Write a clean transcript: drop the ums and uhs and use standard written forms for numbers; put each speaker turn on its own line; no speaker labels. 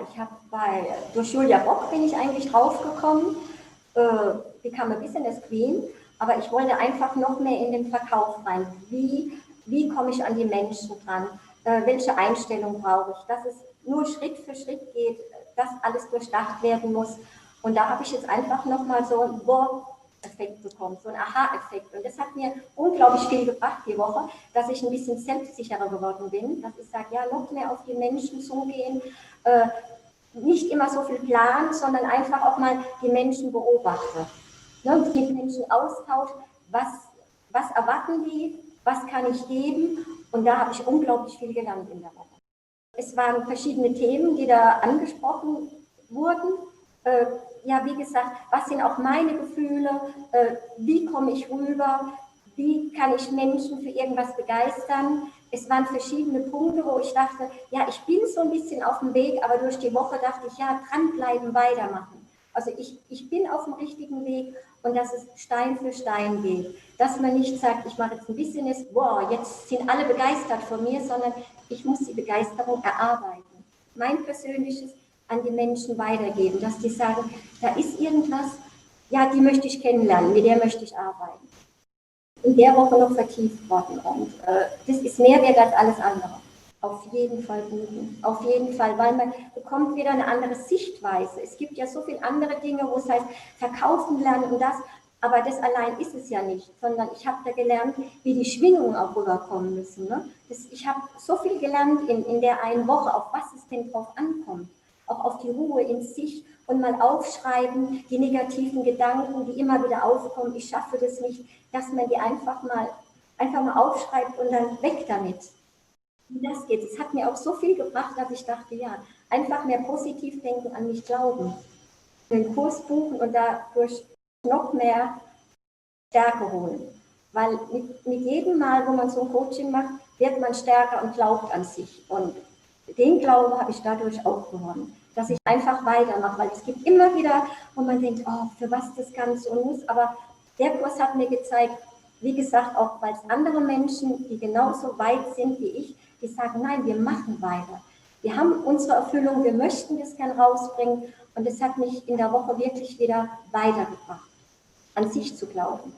ich habe durch Julia Bock bin ich eigentlich draufgekommen, Become a Business Queen, aber ich wollte einfach noch mehr in den Verkauf rein. Wie komme ich an die Menschen dran? Welche Einstellung brauche ich? Dass es nur Schritt für Schritt geht, dass alles durchdacht werden muss. Und da habe ich jetzt einfach nochmal so einen Wow-Effekt bekommen, so einen Aha-Effekt. Und das hat mir unglaublich viel gebracht die Woche, dass ich ein bisschen selbstsicherer geworden bin, dass ich sage, ja, noch mehr auf die Menschen zugehen, nicht immer so viel planen, sondern einfach auch mal die Menschen beobachte. Ne, mit Menschen austauscht, was erwarten die, was kann ich geben, und da habe ich unglaublich viel gelernt in der Woche. Es waren verschiedene Themen, die da angesprochen wurden. Ja, wie gesagt, was sind auch meine Gefühle, wie komme ich rüber, wie kann ich Menschen für irgendwas begeistern. Es waren verschiedene Punkte, wo ich dachte, ja, ich bin so ein bisschen auf dem Weg, aber durch die Woche dachte ich, ja, dranbleiben, weitermachen. Also ich bin auf dem richtigen Weg und dass es Stein für Stein geht. Dass man nicht sagt, ich mache jetzt ein Business, wow, jetzt sind alle begeistert von mir, sondern ich muss die Begeisterung erarbeiten. Mein persönliches an die Menschen weitergeben, dass die sagen, da ist irgendwas, ja, die möchte ich kennenlernen, mit der möchte ich arbeiten. In der Woche noch vertieft worden und das ist mehr wert als alles andere. Auf jeden Fall buchen, auf jeden Fall, weil man bekommt wieder eine andere Sichtweise. Es gibt ja so viele andere Dinge, wo es heißt, verkaufen lernen und das, aber das allein ist es ja nicht, sondern ich habe da gelernt, wie die Schwingungen auch rüberkommen müssen. Ne? Ich habe so viel gelernt in der einen Woche, auf was es denn drauf ankommt, auch auf die Ruhe in sich und mal aufschreiben, die negativen Gedanken, die immer wieder aufkommen, ich schaffe das nicht, dass man die einfach mal aufschreibt und dann weg damit. Wie das geht. Es hat mir auch so viel gebracht, dass ich dachte, ja, einfach mehr positiv denken, an mich glauben. Den Kurs buchen und dadurch noch mehr Stärke holen. Weil mit jedem Mal, wo man so ein Coaching macht, wird man stärker und glaubt an sich. Und den Glauben habe ich dadurch auch gewonnen, dass ich einfach weitermache. Weil es gibt immer wieder, wo man denkt, oh, für was das Ganze und muss. Aber der Kurs hat mir gezeigt, wie gesagt, auch weil es andere Menschen, die genauso weit sind wie ich, die sagen, nein, wir machen weiter. Wir haben unsere Erfüllung, wir möchten das gern rausbringen. Und das hat mich in der Woche wirklich wieder weitergebracht, an sich zu glauben.